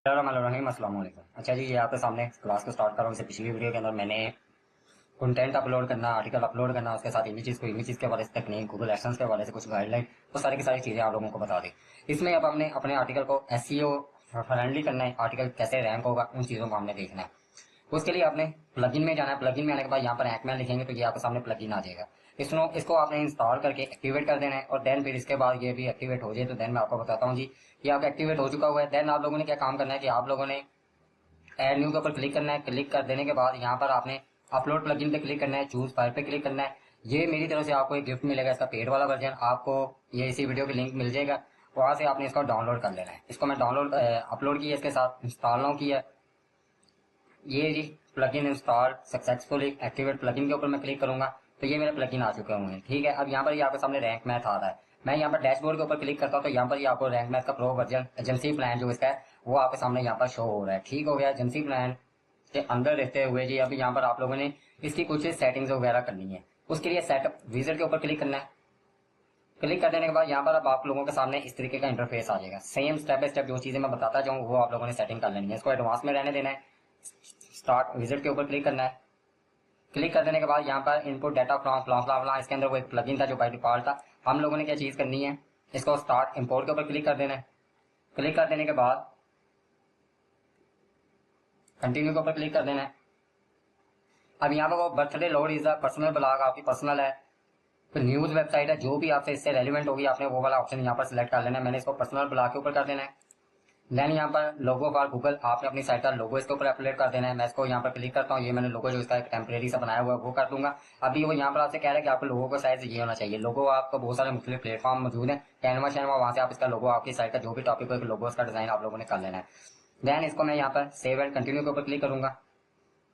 अस्सलाम वालेकुम। अच्छा जी, ये आपके सामने क्लास को स्टार्ट कर रहा हूँ। इससे पिछली वीडियो के अंदर मैंने कंटेंट अपलोड करना, आर्टिकल अपलोड करना, उसके साथ इमेजेस के हवाले से टेक्निक, गूगल एडसेंस के हवाले से कुछ गाइडलाइन, वो सारी की सारी चीज़ें आप लोगों को बता दी। इसमें अब हमने अपने आर्टिकल को एसईओ फ्रेंडली करना है, आर्टिकल कैसे रैंक होगा, उन चीज़ों को हमने देखना है। उसके लिए आपने प्लगइन में जाना है। प्लगइन में आने के बाद यहाँ पर रैंकमैन लिखेंगे तो ये आपके सामने प्लगइन आ जाएगा। इसको आपने इंस्टॉल करके एक्टिवेट कर देना है और देन फिर इसके बाद ये भी एक्टिवेट हो जाए तो देन मैं आपको बताता हूँ जी, ये आपका एक्टिवेट हो चुका हुआ है। देन आप लोगों ने क्या काम करना है कि आप लोगों ने ऐड न्यू के ऊपर क्लिक करना है। क्लिक कर देने के बाद यहाँ पर आपने अपलोड प्लगइन पे क्लिक करना है, चूज फाइल पे क्लिक करना है। ये मेरी तरफ से आपको एक गिफ्ट मिलेगा, इसका पेड वाला वर्जन आपको ये इसी वीडियो की लिंक मिल जाएगा, वहां से आपने इसको डाउनलोड कर लेना है। इसको मैं डाउनलोड अपलोड किया, इसके साथ इंस्टॉल नाउ किया। ये जी plugin install successfully, activate plugin के ऊपर मैं क्लिक करूंगा तो ये मेरे प्लगइन आ चुके हुए हैं। ठीक है, अब यहाँ पर ये आपके सामने रैंक मैथ आ रहा है। मैं यहाँ पर डैशबोर्ड के ऊपर क्लिक करता हूँ तो यहाँ पर ये आपको रैंक मैथ का प्रो वर्जन एजेंसी प्लान जो इसका है वो आपके सामने यहाँ पर शो हो रहा है। ठीक हो गया। एजेंसी प्लान के अंदर रहते हुए जी अभी यहाँ पर आप लोगों ने इसकी कुछ सेटिंग्स वगैरह करनी है। उसके लिए सेटअप विजिट के ऊपर क्लिक करना है। क्लिक कर देने के बाद यहाँ पर अब आप लोगों के सामने इस तरीके का इंटरफेस आ जाएगा। सेम स्टेप बाय स्टेप जो चीजें मैं बताता जाऊँ वो आप लोगों ने सेटिंग कर लेनी है। इसको एडवांस में रहने देना है। स्टार्ट विजिट के ऊपर क्लिक करना है। क्लिक कर देने के बाद यहाँ पर input data from flaw flaw flaw, इसके अंदर वो एक प्लगइन था जो बाय डिफॉल्ट था। हम लोगों ने क्या चीज करनी है, इसको स्टार्ट इंपोर्ट के ऊपर क्लिक कर देना है। क्लिक कर देने के बाद कंटिन्यू के ऊपर क्लिक कर देना है। अब यहाँ पर वो birthday load is the personal blog आपकी पर्सनल है, फिर न्यूज वेबसाइट है, जो भी आपसे इससे रेलिवेंट होगी आपने वो वाला ऑप्शन यहाँ पर सिलेक्ट कर लेना है। मैंने इसको पर्सनल ब्लॉग के ऊपर कर देना है। देन यहाँ पर लोगो फॉर गूगल, आपने अपनी साइट का लोगो इसके ऊपर अपलोड कर देना है। मैं इसको यहाँ पर क्लिक करता हूँ, ये मैंने लोगो जो इसका एक टेम्परेरी सा बनाया हुआ है वो कर दूंगा। अभी वो यहाँ पर आपसे कह रहा है कि आपको लोगो का साइज ये होना चाहिए। लोगो आपको बहुत सारे मुख्तलिफ प्लेटफॉर्म मौजूद है, कैनवा शैनवा, वहां से आप इसका लोगो आपकी साइट का जो भी टॉपिक हो लोगो का डिजाइन आप लोगों ने कर लेना है। देन इसको मैं यहाँ पर सेव एंड कंटिन्यू के ऊपर क्लिक करूंगा।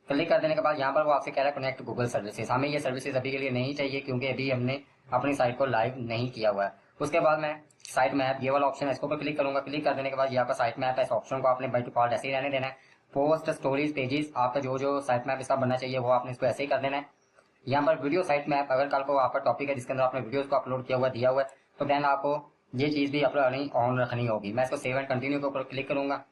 क्लिक कर देने के बाद यहाँ पर वो आपसे कह रहा है कनेक्ट गूगल सर्विसेज। हमें ये सर्विसेज अभी के लिए नहीं चाहिए क्योंकि अभी हमने अपनी साइट को लाइव नहीं किया हुआ है। उसके बाद मैं साइट मैप ये वाला ऑप्शन है इसके ऊपर क्लिक करूंगा। क्लिक कर देने के बाद यहाँ पर साइट मैप है, इस ऑप्शन को आपने बाय डिफॉल्ट ऐसे ही रहने देना है। पोस्ट स्टोरीज पेजेस, आपका जो जो साइट मैप इसका बनना चाहिए वो आपने इसको ऐसे ही कर देना है। यहाँ पर वीडियो साइट मैप, अगर कल को आपका टॉपिक है जिसके अंदर आपने वीडियोस को अपलोड किया हुआ दिया हुआ है तो देन आपको ये चीज भी अपलोड ऑन रखनी होगी। मैं इसको सेव एंड कंटिन्यू के ऊपर क्लिक करूंगा।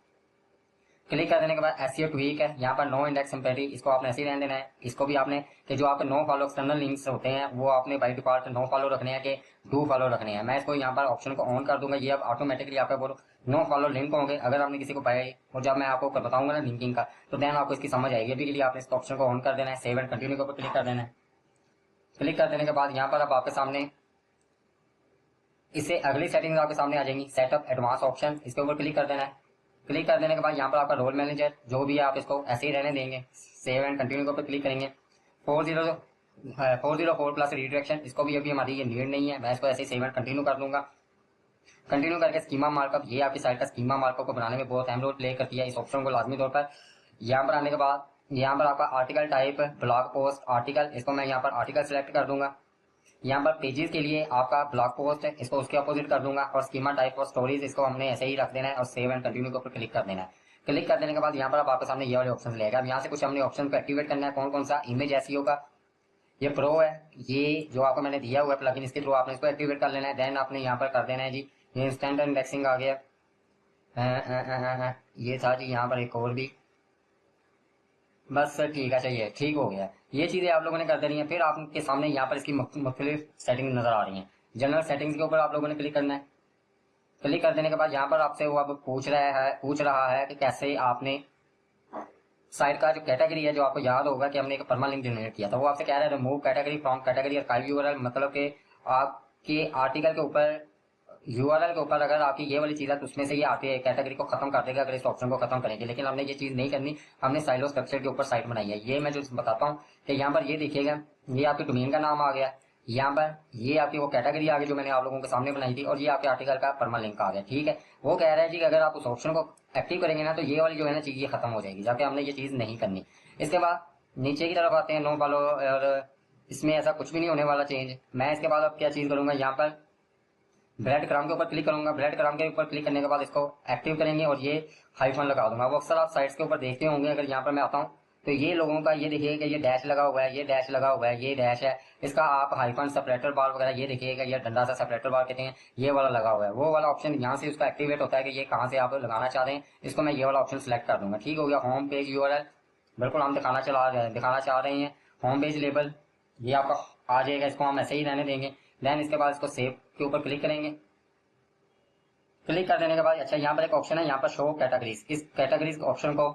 क्लिक कर देने के बाद एसईओ ट्वीक है, यहाँ पर नो इंडेक्स सिंपैथी, इसको आपने ऐसे ही रहने देना है। इसको भी आपने कि जो आपके नो फॉलो एक्सटर्नल लिंक्स होते हैं वो आपने बाय डिफॉल्ट नो फॉलो रखने हैं कि डू फॉलो रखने हैं। मैं इसको यहाँ पर ऑप्शन को ऑन कर दूंगा। ये अब ऑटोमेटिकली आपका वो नो फॉलो लिंक होंगे। अगर आपने किसी को पाया और जब मैं आपको बताऊंगा ना लिंकिंग का तो देन आपको इसकी समझ आएगी। अभी के लिए आपने इस ऑप्शन को ऑन कर देना है। सेव एंड कंटिन्यू के ऊपर क्लिक कर देना है। क्लिक कर देने के बाद यहाँ पर अब आपके सामने इससे अगली सेटिंग्स आपके सामने आ जाएंगी। सेटअप एडवांस ऑप्शन, इसके ऊपर क्लिक कर देना है। क्लिक कर देने के बाद यहाँ पर आपका रोल मैनेजर जो भी है आप इसको ऐसे ही रहने देंगे। सेव एंड कंटिन्यू के ऊपर क्लिक करेंगे। 404 प्लस रिडायरेक्शन, इसको भी अभी हमारी ये नीड नहीं है। मैं इसको ऐसे ही सेव एंड कंटिन्यू कर दूंगा। कंटिन्यू करके स्कीमा मार्कअप, ये आपकी साइट का स्कीमा मार्कअप को बनाने में बहुत अहम रोल प्ले करती है। इस ऑप्शन को लाजमी तौर पर यहाँ पर आने के बाद यहाँ पर आपका article type blog post article, इसको मैं यहाँ पर आर्टिकल सेलेक्ट कर दूंगा। यहाँ पर पेजेस के लिए आपका ब्लॉग पोस्ट है, इसको उसके अपोजिट कर दूंगा। और स्कीमा टाइप और स्टोरीज इसको हमने ऐसे ही रख देना है और सेव एंड कंटिन्यू के ऊपर क्लिक कर देना है। क्लिक कर देने के बाद यहाँ पर आपके सामने ये वाले ऑप्शन लेगा। अब यहाँ से कुछ हमने ऑप्शन को एक्टिवेट करना है। कौन कौन सा, इमेज एसईओ का ये प्रो है, ये जो आपको मैंने दिया हुआ है प्लगइन, इसके थ्रू आपने इसको एक्टिवेट कर लेना है। देन आपने यहाँ पर कर देना है जी ये इंस्टेंट इंडेक्सिंग आ गया। ये था जी यहाँ पर एक और भी, बस सर ठीक है, चाहिए ठीक हो गया। ये चीजें आप लोगों ने कर देनी है। फिर आपके सामने यहाँ पर इसकी मुख्तलिफ सेटिंग नजर आ रही है। जनरल सेटिंग्स के ऊपर आप लोगों ने क्लिक करना है। क्लिक कर देने के बाद यहाँ पर आपसे वो अब पूछ रहा है कि कैसे आपने साइट का जो कैटेगरी है, जो आपको याद होगा कि हमने एक परमालिंक जनरेट किया था, वो आपसे कह रहा है remove category from category archive URL, मतलब कि आपके आर्टिकल के ऊपर यूआरएल के ऊपर अगर आपकी ये वाली चीज है तो उसमें से ये आती है कैटेगरी को खत्म कर देगा अगर इस ऑप्शन को खत्म करेंगे। लेकिन हमने ये चीज नहीं करनी, हमने साइलो स्ट्रक्चर के ऊपर साइट बनाई है। ये मैं जो बताता हूँ कि यहाँ पर ये देखिएगा, ये आपके डोमेन का नाम आ गया, यहाँ पर ये आपकी वो कैटेगरी आ गई जो मैंने आप लोगों के सामने बनाई थी, और ये आपके आर्टिकल का परमालिंक आ गया। ठीक है, वो कह रहा है जी अगर आप उस ऑप्शन को एक्टिव करेंगे ना तो ये वाली जो है ना चीज ये खत्म हो जाएगी, जाके हमने ये चीज नहीं करनी। इसके बाद नीचे की तरफ आते हैं, नो फॉलो, और इसमें ऐसा कुछ भी नहीं होने वाला चेंज। मैं इसके बाद अब क्या चीज करूंगा, यहाँ पर ब्रेड क्रम्ब के ऊपर क्लिक करूंगा। ब्रेड क्रम्ब के ऊपर क्लिक करने के बाद इसको एक्टिव करेंगे और ये हाइफन लगा दूंगा। वो अक्सर आप साइट्स के ऊपर देखते होंगे, अगर यहाँ पर मैं आता हूँ तो ये लोगों का ये देखिएगा ये डैश लगा हुआ है, ये डैश लगा हुआ है, ये डैश है, इसका आप हाइफन सेपरेटर बार वगैरह ये देखिएगा, ये डंडा सा सेपरेटर बार कहते हैं, ये वाला लगा हुआ है। वो वाला ऑप्शन यहाँ से उसका एक्टिवेट होता है कि ये कहाँ से आप लगाना चाह रहे हैं, इसको मैं ये वाला ऑप्शन सेलेक्ट कर दूंगा। ठीक हो गया। होम पेज यूआरएल बिल्कुल हम दिखाना चाह रहे हैं। होम पेज लेबल ये आपका आ जाएगा, इसको हम ऐसे ही रहने देंगे। देन इसके बाद इसको सेव के ऊपर क्लिक करेंगे। क्लिक कर देने के बाद अच्छा यहाँ पर एक ऑप्शन है, यहाँ पर शो कैटेगरीज, इस कैटेगरीज ऑप्शन को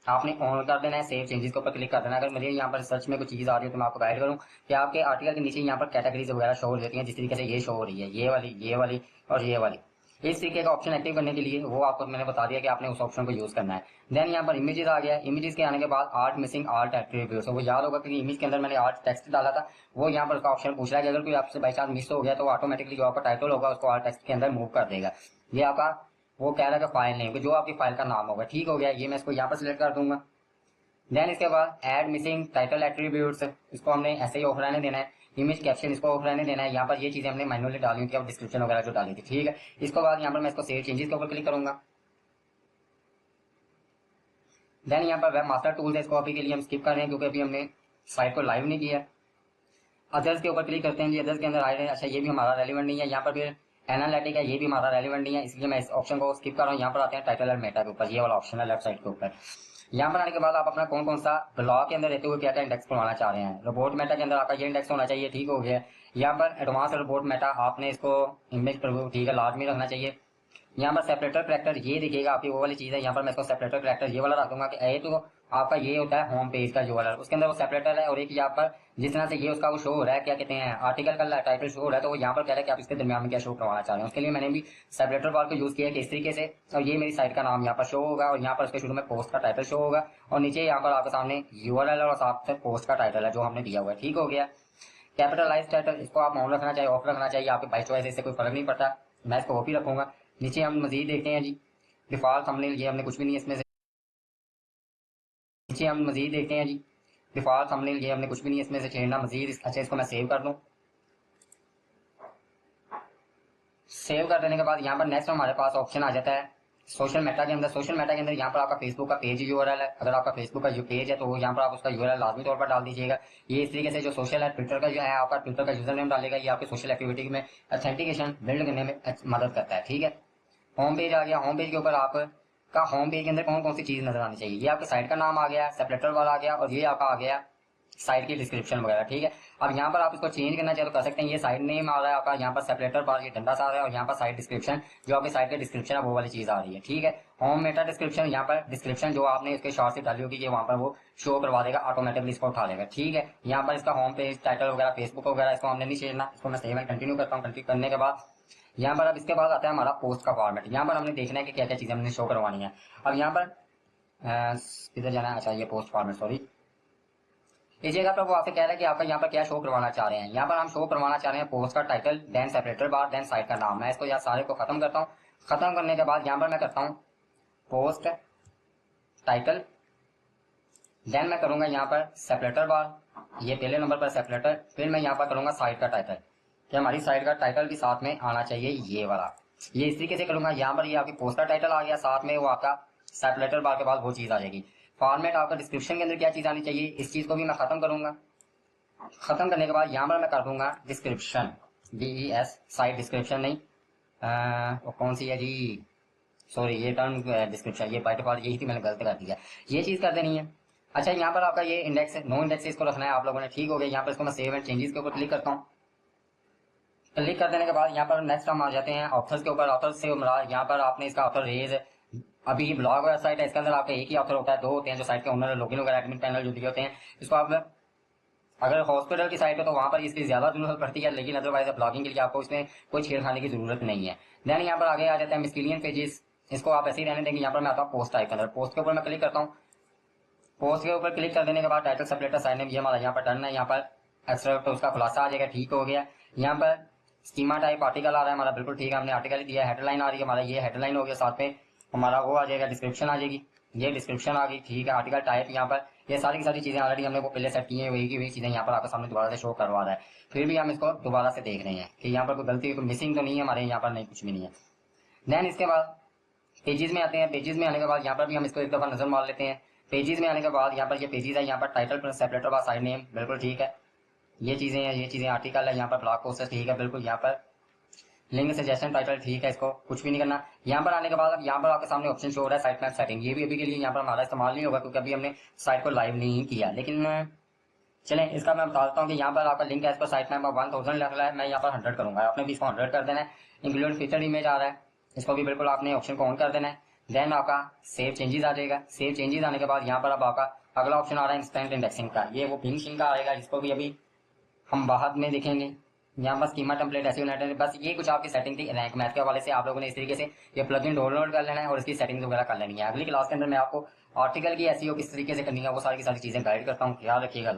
आपने ऑन कर देना है। सेव चेंजेस के ऊपर क्लिक कर देना है। अगर मुझे यहाँ पर सर्च में कुछ चीज आ रही है तो मैं आपको गाइड करूँ कि आपके आर्टिकल के नीचे यहाँ पर कैटेगरीज वगैरह शो हो जाती है, जिस तरीके से ये शो हो रही है, ये वाली और ये वाली। इस तरीके का ऑप्शन एक्टिव करने के लिए वो आपको मैंने बता दिया कि आपने उस ऑप्शन को यूज करना है। देन यहाँ पर इमेजेस आ गया। इमेजेस के आने के बाद आर्ट मिसिंग आर्ट एट्रीब्यूट्स, वो याद होगा कि इमेज के अंदर मैंने आर्ट टेक्स्ट डाला था, वो यहाँ पर उसका ऑप्शन पूछ रहा है कि अगर कोई आपसे बाई चांस मिस हो गया तो ऑटोमेटिकली जो आपका टाइटल होगा उसको आर्ट टेक्स्ट के अंदर मूव कर देगा। ये आपका वो कह रहा है फाइल नेम, जो आपकी फाइल का नाम होगा। ठीक हो गया। ये मैं इसको यहाँ पर सिलेक्ट कर दूंगा। देन इसके बाद ऐड मिसिंग टाइटल एट्रीब्यूट्स, इसको हमने ऐसे ही ऑफ रहने देना है। इमेज कैप्शन इसको ऑफ रहने देना है। यहाँ पर ये चीजें हमने मैनुअली डाली थी, अब डिस्क्रिप्शन वगैरह जो डाली थी। ठीक है। इसके बाद यहाँ पर मैं इसको सेव चेंजेस के ऊपर क्लिक करूंगा। देन यहाँ पर वेब मास्टर टूल्स है, इसको अभी के लिए हम स्किप कर रहे हैं क्योंकि अभी हमने साइट को लाइव नहीं किया। अदर्स के ऊपर क्लिक करते हैं जी। अदर्स के अंदर आ रहे हैं, अच्छा ये भी हमारा रेलिवेंट नहीं है। यहाँ पर फिर एनालिटिक है, ये भी हमारा रेलिवेंट नहीं है, इसलिए मैं इस ऑप्शन को स्किप कर रहा हूँ। यहाँ पर आते हैं टाइटल और मेटा के ऊपर, ये वाला ऑप्शन है लेफ्ट साइड के ऊपर। यहाँ पर आने के बाद आप अपना कौन कौन सा ब्लॉग के अंदर रहते हुए क्या क्या इंडेक्स बनवाना चाह रहे हैं। रोबोट मेटा के अंदर आपका ये इंडेक्स होना चाहिए। ठीक हो गया। यहाँ पर एडवांस रोबोट मेटा आपने इसको इमेज पर ठीक है लाजमी रखना चाहिए। यहाँ पर सेपरेटर करेक्टर ये दिखेगा आपकी वो वाली चीज है। यहाँ पर मैं इसको सेपरेटर करेक्टर ये वाला रख दूंगा कि ए तो आपका ये होता है होम पेज का जो वाला, उसके अंदर वो सेपरेटर है। और एक यहाँ पर जिस तरह से ये उसका वो शो हो रहा है, क्या कहते हैं आर्टिकल का टाइटल शो हो रहा है, तो वो यहाँ पर कह रहा है कि आप इसके दरमियान में क्या शो करवाना चाह रहे हैं। उसके लिए मैंने भी सेपरेटर बार को यूज किया है इस तरीके से। और ये मेरी साइट का नाम यहाँ पर शो होगा और यहाँ पर उसके शुरू में पोस्ट का टाइटल शो होगा और नीचे यहाँ पर आपके सामने यूआरएल और साथ पोस्ट का टाइटल है जो हमने दिया हुआ है। ठीक हो गया। कैपिटलाइज टाइटल इसको आप ऑन रखना चाहिए ऑफ रखना चाहिए, आपके बाई चॉइस, इससे कोई फर्क नहीं पड़ता। मैं इसको ऑफ ही रखूंगा। नीचे हम मजीद देखते हैं जी डिफॉल्ट थंबनेल, ये हमने कुछ भी नहीं इसमें से। नीचे हम मजीद देखते हैं जी डिफॉल्ट थंबनेल, ये हमने कुछ भी नहीं इसमें से छेड़ना मजीद। अच्छा इसको मैं सेव कर दूं। सेव कर देने के बाद यहाँ पर नेक्स्ट हमारे पास ऑप्शन आ जाता है सोशल मेटा के अंदर। सोशल मेटा के अंदर यहाँ पर आपका फेसबुक का पेज यूआरएल है। अगर आपका फेसबुक का जो पेज है तो यहाँ पर आप उसका यूआरएल लाजमी तौर पर डाल दीजिएगा। ये इस तरीके से जो सोशल है ट्विटर का जो है आपका ट्विटर का यूजर नेम डालेगा, ये आपकी सोशल एक्टिविटी में ऑथेंटिकेशन बिल्ड करने में मदद करता है। ठीक है। होम पेज आ गया। होम पेज के ऊपर आपका होम पेज के अंदर कौन कौन सी चीज नजर आनी चाहिए। ये आपके साइट का नाम आ गया, सेपरेटर वाला आ गया और ये आपका आ गया साइट की डिस्क्रिप्शन वगैरह। ठीक है। अब यहाँ पर आप इसको चेंज करना चाहे तो कर सकते हैं। ये साइट नेम आ रहा है आपका, यहाँ पर सेपरेटर बार ये डंडा सा आ रहा है और यहाँ पर साइट डिस्क्रिप्शन जो आपकी साइट का डिस्क्रिप्शन है वो वाली चीज आ रही है। ठीक है। होम मेटा डिस्क्रिप्शन, यहाँ पर डिस्क्रिप्शन जो आपने इसके शॉर्ट से डाली होगी ये वहां पर वो शो करवा देगा, ऑटोमेटिकली इसको उठा लेगा। ठीक है। यहाँ पर इसका होम पेज टाइटल वगैरह फेसबुक वगैरह इसको हमने नहीं छेड़ना। इसको मैं सेव एंड कंटिन्यू करता हूँ। कंटिन्यू करने के बाद यहाँ पर अब इसके बाद आता है हमारा पोस्ट का फॉर्मेट। यहाँ पर हमने देखना है कि क्या क्या चीजें हमने शो करवानी है। अब यहाँ पर किधर जाना है, अच्छा ये पोस्ट फॉर्मेट, सॉरी इस जगह पर वो आपसे कह रहा है कि आपका यहाँ पर क्या शो करवाना चाह रहे हैं। यहाँ पर हम शो करवाना चाह रहे हैं पोस्ट का टाइटल, देन सेपरेटर बार, देन साइट का नाम। मैं इसको यहाँ सारे को खत्म करता हूँ। खत्म करने के बाद यहाँ पर मैं करता हूँ पोस्ट टाइटल, देन मैं करूंगा यहाँ पर सेपरेटर बार, ये पहले नंबर पर सेपरेटर, फिर मैं यहाँ पर करूंगा साइट का टाइटल कि हमारी साइट का टाइटल भी साथ में आना चाहिए ये वाला। ये इस तरीके से करूंगा। यहाँ पर ये आपकी पोस्ट का टाइटल आ गया, साथ में वो आपका सेपरेटर बार के बाद वो चीज आ जाएगी। फॉर्मेट आपका डिस्क्रिप्शन के अंदर क्या चीज आनी चाहिए, इस चीज को भी मैं खत्म करूंगा। खत्म करने के बाद यहाँ पर मैं कर दूंगा डिस्क्रिप्शन, DES साइट डिस्क्रिप्शन नहीं वो कौन सी है जी, सॉरी ये टर्म डिस्क्रिप्शन, ये बाय डिफॉल्ट यही थी, मैंने गलत कर दिया, ये चीज कर देनी है। अच्छा यहाँ पर आपका ये इंडेक्स है, नो इंडेक्स इसको रखना है आप लोगों ने। ठीक हो गया। यहाँ पर इसको मैं सेव एंड चेंजेस के ऊपर क्लिक करता हूँ। क्लिक कर देने के बाद यहाँ पर नेक्स्ट हम आ जाते हैं ऑथर्स के ऊपर। ऑथर से यहाँ पर आपने इसका ऑथर रेज, अभी ब्लॉग वेबसाइट है इसके अंदर आपका एक ही ऑथर होता है, दो होते हैं जो साइट के ओनर लॉगिन वगैरह एडमिन पैनल जो दिए होते हैं। इसको आप अगर हॉस्पिटल की साइट है तो वहां पर इसकी ज्यादा जरूरत पड़ती है, लेकिन अदरवाइज ब्लॉगिंग के लिए आपको इसमें कोई छेड़खानी की जरूरत नहीं है। देन यहाँ पर आगे आ जाता है मिसलिनियस पेजेस, इसको आप ऐसे ही रहने देंगे। यहाँ पर मैं आता हूँ पोस्ट टाइप के अंदर। पोस्ट के ऊपर मैं क्लिक करता हूँ। पोस्ट के ऊपर क्लिक कर देने के बाद टाइटल सेपरेटर साइन नेम ये हमारा यहाँ पर टर्न है, यहाँ पर एक्स्ट्रा तो उसका खुलासा आ जाएगा। ठीक हो गया। यहाँ पर स्कीमा टाइप आर्टिकल आ रहा है हमारा, बिल्कुल ठीक है, हमने आर्टिकल दिया। हेडलाइन आ रही है हमारा, ये हेडलाइन हो गया, साथ में हमारा वो आ जाएगा डिस्क्रिप्शन आ जाएगी, ये डिस्क्रिप्शन आ गई। ठीक है। आर्टिकल टाइप यहाँ पर ये सारी की सारी चीजें ऑलरेडी हमने वो पहले सेट की है, वही की वही चीजें यहाँ पर आपके सामने दोबारा से शो करवा रहा है। फिर भी हम इसको दोबारा से देख रहे हैं कि यहाँ पर कोई गलती कोई मिसिंग तो नहीं है हमारे, यहाँ पर नहीं कुछ भी नहीं है। देन इसके बाद पेजेस में आते हैं। पेजेस में आने के बाद यहाँ पर भी हम इसको एक दफा नजर मार लेते हैं। पेजेस में आने के बाद यहाँ पर ये पेजेस है, यहाँ पर title separator by side name, बिल्कुल ठीक है। ये चीजें हैं, ये चीजें आर्टिकल है, यहाँ पर ब्लॉग पोस्ट ठीक है, बिल्कुल। यहाँ पर लिंक सजेशन टाइटल ठीक है, इसको कुछ भी नहीं करना। यहाँ पर आने के बाद अब यहाँ पर आपके सामने ऑप्शन शो हो रहा है साइट मैप सेटिंग। ये भी अभी के लिए यहाँ पर हमारा इस्तेमाल नहीं होगा क्योंकि अभी हमने साइट को लाइव नहीं किया। लेकिन चलें इसका मैं बताता हूँ कि यहाँ पर आपका लिंक एज पर साइट मैप 1000 लग रहा है, मैं यहाँ पर 100 करूंगा। आपने भी इसको 100 कर देना है। इंक्लूड फीचर इमेज आ रहा है, इसको भी बिल्कुल आपने ऑप्शन को ऑन कर देना है। देन आपका सेव चेंजेस आ जाएगा। सेव चेंजेस आने के बाद यहाँ पर अब आपका अगला ऑप्शन आ रहा है इंस्टेंट इंडेक्सिंग का। ये वो पिंग शिंग का आएगा, जिसको भी अभी हम बाद में देखेंगे। यहाँ पर स्कीमा टेम्पलेट ऐसे बस ये कुछ आपकी सेटिंग थी रैंक मैथ के हवाले से। आप लोगों ने इस तरीके से ये प्लगइन डाउनलोड कर लेना है और इसकी सेटिंग्स वगैरह कर लेनी है। अगली क्लास के अंदर मैं आपको आर्टिकल की एसईओ किस तरीके से करनी है वो सारी की सारी चीजें गाइड करता हूँ। ख्याल रखिएगा।